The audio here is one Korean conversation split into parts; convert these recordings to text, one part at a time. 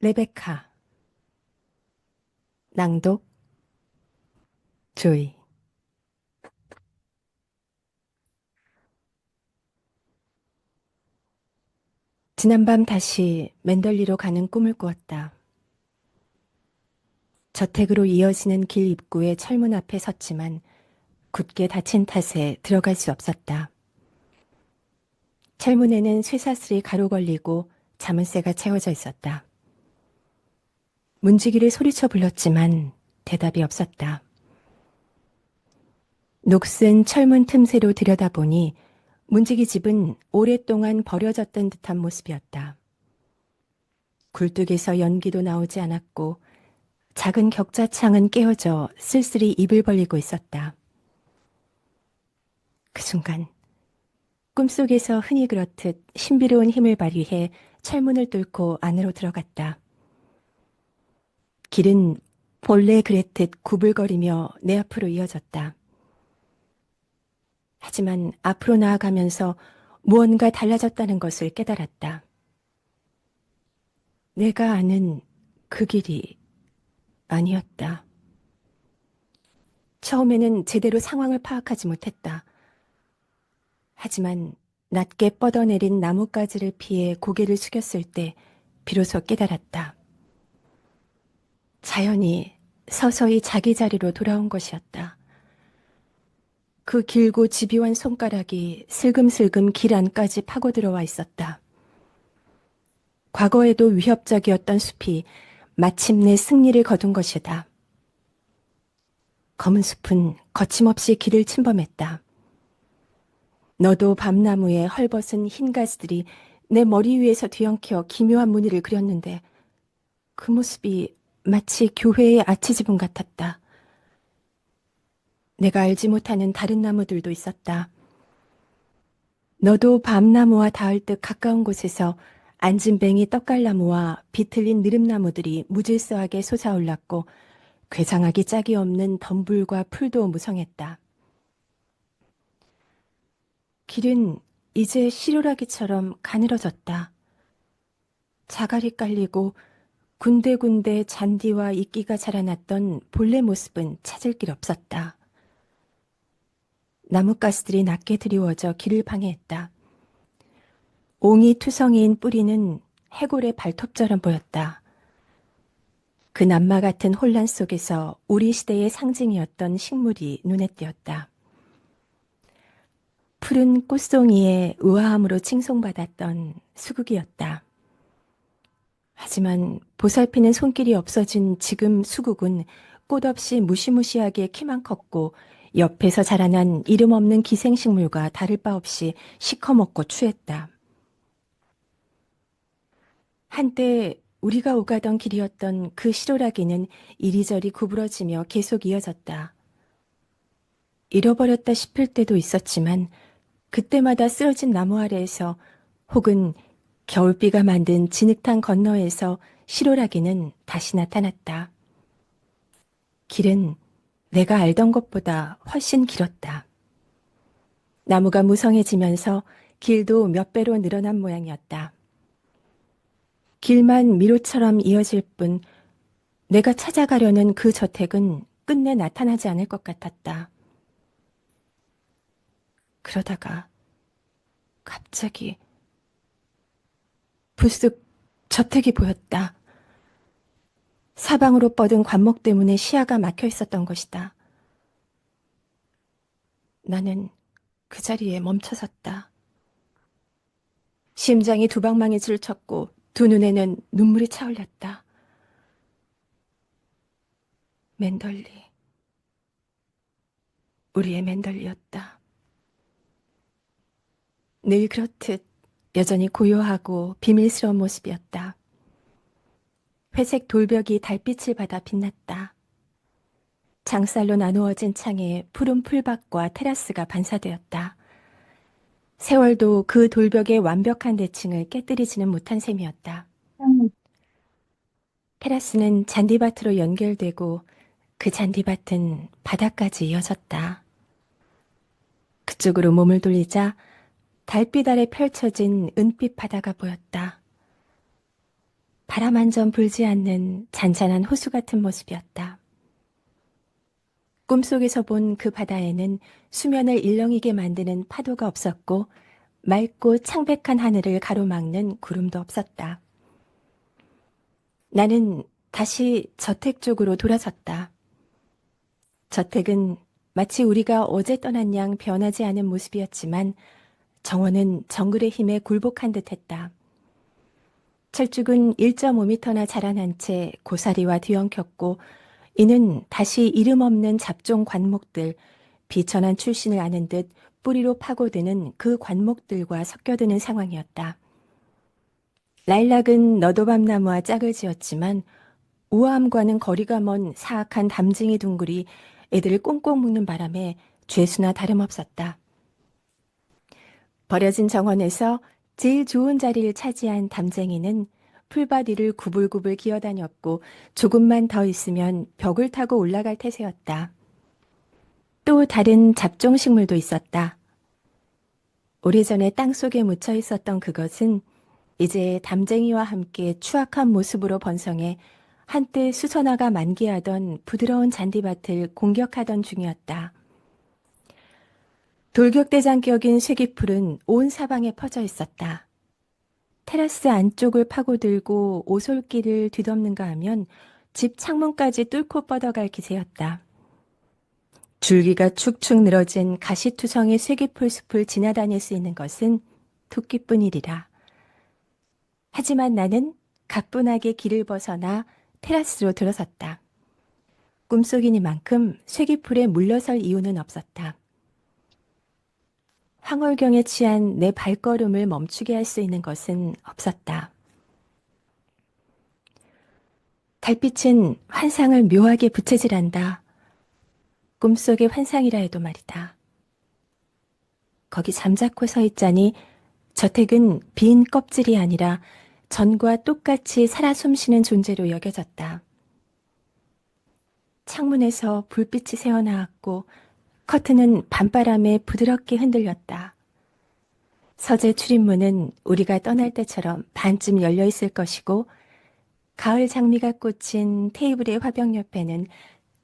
레베카. 낭독 조이. 지난밤 다시 맨덜리로 가는 꿈을 꾸었다. 저택으로 이어지는 길 입구의 철문 앞에 섰지만 굳게 닫힌 탓에 들어갈 수 없었다. 철문에는 쇠사슬이 가로 걸리고 자물쇠가 채워져 있었다. 문지기를 소리쳐 불렀지만 대답이 없었다. 녹슨 철문 틈새로 들여다보니 문지기 집은 오랫동안 버려졌던 듯한 모습이었다. 굴뚝에서 연기도 나오지 않았고 작은 격자창은 깨어져 쓸쓸히 입을 벌리고 있었다. 그 순간 꿈속에서 흔히 그렇듯 신비로운 힘을 발휘해 철문을 뚫고 안으로 들어갔다. 길은 본래 그랬듯 구불거리며 내 앞으로 이어졌다. 하지만 앞으로 나아가면서 무언가 달라졌다는 것을 깨달았다. 내가 아는 그 길이 아니었다. 처음에는 제대로 상황을 파악하지 못했다. 하지만 낮게 뻗어내린 나뭇가지를 피해 고개를 숙였을 때 비로소 깨달았다. 자연이 서서히 자기 자리로 돌아온 것이었다. 그 길고 집요한 손가락이 슬금슬금 길 안까지 파고들어와 있었다. 과거에도 위협적이었던 숲이 마침내 승리를 거둔 것이다. 검은 숲은 거침없이 길을 침범했다. 너도 밤나무에 헐벗은 흰 가지들이 내 머리 위에서 뒤엉켜 기묘한 무늬를 그렸는데 그 모습이 마치 교회의 아치지붕 같았다. 내가 알지 못하는 다른 나무들도 있었다. 너도 밤나무와 닿을 듯 가까운 곳에서 안진뱅이 떡갈나무와 비틀린 느릅나무들이 무질서하게 솟아올랐고 괴상하기 짝이 없는 덤불과 풀도 무성했다. 길은 이제 시루라기처럼 가늘어졌다. 자갈이 깔리고 군데군데 잔디와 이끼가 자라났던 본래 모습은 찾을 길 없었다. 나뭇가지들이 낮게 드리워져 길을 방해했다. 옹이 투성이인 뿌리는 해골의 발톱처럼 보였다. 그 남마 같은 혼란 속에서 우리 시대의 상징이었던 식물이 눈에 띄었다. 푸른 꽃송이의 우아함으로 칭송받았던 수국이었다. 하지만 보살피는 손길이 없어진 지금 수국은 꽃 없이 무시무시하게 키만 컸고 옆에서 자라난 이름 없는 기생식물과 다를 바 없이 시커멓고 추했다. 한때 우리가 오가던 길이었던 그 시로라기는 이리저리 구부러지며 계속 이어졌다. 잃어버렸다 싶을 때도 있었지만 그때마다 쓰러진 나무 아래에서 혹은 겨울비가 만든 진흙탕 건너에서 시로라기는 다시 나타났다. 길은 내가 알던 것보다 훨씬 길었다. 나무가 무성해지면서 길도 몇 배로 늘어난 모양이었다. 길만 미로처럼 이어질 뿐 내가 찾아가려는 그 저택은 끝내 나타나지 않을 것 같았다. 그러다가 갑자기 불쑥 저택이 보였다. 사방으로 뻗은 관목 때문에 시야가 막혀 있었던 것이다. 나는 그 자리에 멈춰섰다. 심장이 두 방망이질을 쳤고 두 눈에는 눈물이 차올렸다. 맨덜리, 우리의 맨덜리였다. 늘 그렇듯 여전히 고요하고 비밀스러운 모습이었다. 회색 돌벽이 달빛을 받아 빛났다. 장살로 나누어진 창에 푸른 풀밭과 테라스가 반사되었다. 세월도 그 돌벽의 완벽한 대칭을 깨뜨리지는 못한 셈이었다. 테라스는 잔디밭으로 연결되고 그 잔디밭은 바다까지 이어졌다. 그쪽으로 몸을 돌리자 달빛 아래 펼쳐진 은빛 바다가 보였다. 바람 한 점 불지 않는 잔잔한 호수 같은 모습이었다. 꿈속에서 본 그 바다에는 수면을 일렁이게 만드는 파도가 없었고 맑고 창백한 하늘을 가로막는 구름도 없었다. 나는 다시 저택 쪽으로 돌아섰다. 저택은 마치 우리가 어제 떠난 양 변하지 않은 모습이었지만 정원은 정글의 힘에 굴복한 듯했다. 철쭉은 1.5m나 자라난 채 고사리와 뒤엉켰고 이는 다시 이름 없는 잡종 관목들, 비천한 출신을 아는 듯 뿌리로 파고드는 그 관목들과 섞여드는 상황이었다. 라일락은 너도밤나무와 짝을 지었지만 우아함과는 거리가 먼 사악한 담쟁이 둥글이 애들을 꽁꽁 묶는 바람에 죄수나 다름없었다. 버려진 정원에서 제일 좋은 자리를 차지한 담쟁이는 풀밭 위를 구불구불 기어다녔고 조금만 더 있으면 벽을 타고 올라갈 태세였다. 또 다른 잡종식물도 있었다. 오래전에 땅속에 묻혀 있었던 그것은 이제 담쟁이와 함께 추악한 모습으로 번성해 한때 수선화가 만개하던 부드러운 잔디밭을 공격하던 중이었다. 돌격대장격인 쇠기풀은 온 사방에 퍼져 있었다. 테라스 안쪽을 파고들고 오솔길을 뒤덮는가 하면 집 창문까지 뚫고 뻗어갈 기세였다. 줄기가 축축 늘어진 가시투성의 쇠기풀 숲을 지나다닐 수 있는 것은 토끼뿐이리라. 하지만 나는 가뿐하게 길을 벗어나 테라스로 들어섰다. 꿈속이니만큼 쇠기풀에 물러설 이유는 없었다. 황홀경에 취한 내 발걸음을 멈추게 할 수 있는 것은 없었다. 달빛은 환상을 묘하게 부채질한다. 꿈속의 환상이라 해도 말이다. 거기 잠자코 서 있자니 저택은 빈 껍질이 아니라 전과 똑같이 살아 숨쉬는 존재로 여겨졌다. 창문에서 불빛이 새어나왔고 커튼은 밤바람에 부드럽게 흔들렸다. 서재 출입문은 우리가 떠날 때처럼 반쯤 열려 있을 것이고 가을 장미가 꽂힌 테이블의 화병 옆에는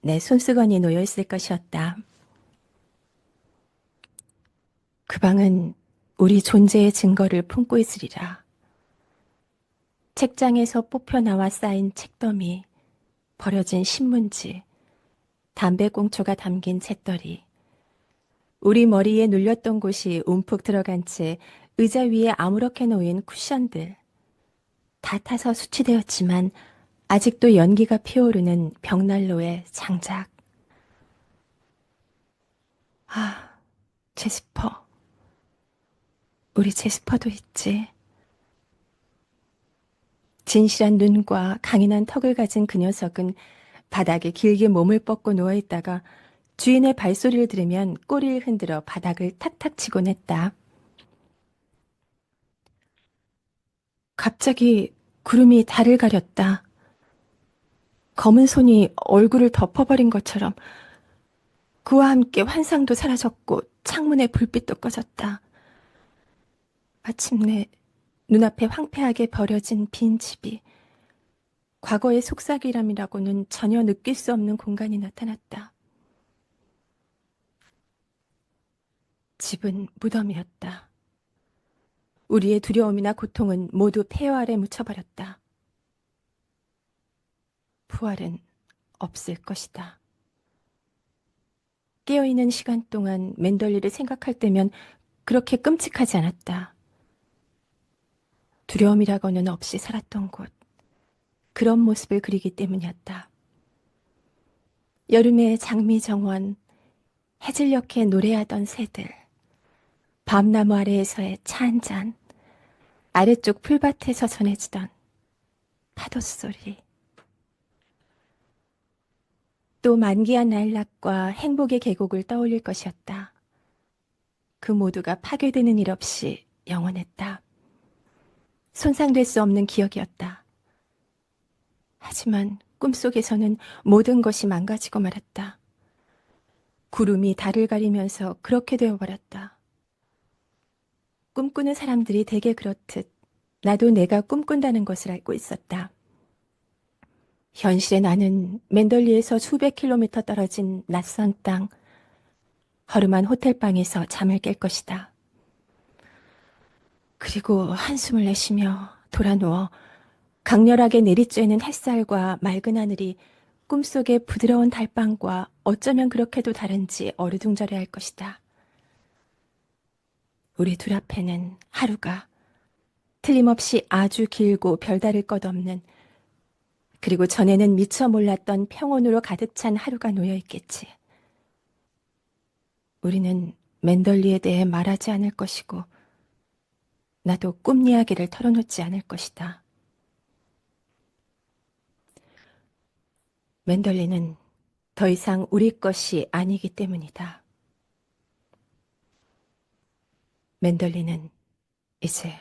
내 손수건이 놓여 있을 것이었다. 그 방은 우리 존재의 증거를 품고 있으리라. 책장에서 뽑혀 나와 쌓인 책더미, 버려진 신문지, 담배꽁초가 담긴 잿더리, 우리 머리에 눌렸던 곳이 움푹 들어간 채 의자 위에 아무렇게 놓인 쿠션들, 다 타서 수치되었지만 아직도 연기가 피어오르는 벽난로의 장작. 아, 제스퍼. 우리 제스퍼도 있지. 진실한 눈과 강인한 턱을 가진 그 녀석은 바닥에 길게 몸을 뻗고 누워있다가 주인의 발소리를 들으면 꼬리를 흔들어 바닥을 탁탁 치곤 했다. 갑자기 구름이 달을 가렸다. 검은 손이 얼굴을 덮어버린 것처럼 그와 함께 환상도 사라졌고 창문의 불빛도 꺼졌다. 마침내 눈앞에 황폐하게 버려진 빈 집이 과거의 속삭이람이라고는 전혀 느낄 수 없는 공간이 나타났다. 집은 무덤이었다. 우리의 두려움이나 고통은 모두 폐허 아래 묻혀버렸다. 부활은 없을 것이다. 깨어있는 시간 동안 맨덜리를 생각할 때면 그렇게 끔찍하지 않았다. 두려움이라고는 없이 살았던 곳, 그런 모습을 그리기 때문이었다. 여름의 장미 정원, 해질녘에 노래하던 새들, 밤나무 아래에서의 차 한 잔, 아래쪽 풀밭에서 전해지던 파도 소리, 또 만기한 라일락과 행복의 계곡을 떠올릴 것이었다. 그 모두가 파괴되는 일 없이 영원했다. 손상될 수 없는 기억이었다. 하지만 꿈속에서는 모든 것이 망가지고 말았다. 구름이 달을 가리면서 그렇게 되어버렸다. 꿈꾸는 사람들이 대개 그렇듯 나도 내가 꿈꾼다는 것을 알고 있었다. 현실의 나는 맨덜리에서 수백 킬로미터 떨어진 낯선 땅, 허름한 호텔방에서 잠을 깰 것이다. 그리고 한숨을 내쉬며 돌아 누워 강렬하게 내리쬐는 햇살과 맑은 하늘이 꿈속의 부드러운 달방과 어쩌면 그렇게도 다른지 어리둥절해 할 것이다. 우리 둘 앞에는 하루가 틀림없이 아주 길고 별다를 것 없는, 그리고 전에는 미처 몰랐던 평온으로 가득 찬 하루가 놓여 있겠지. 우리는 맨덜리에 대해 말하지 않을 것이고, 나도 꿈 이야기를 털어놓지 않을 것이다. 맨덜리는 더 이상 우리 것이 아니기 때문이다. 맨덜리는 이제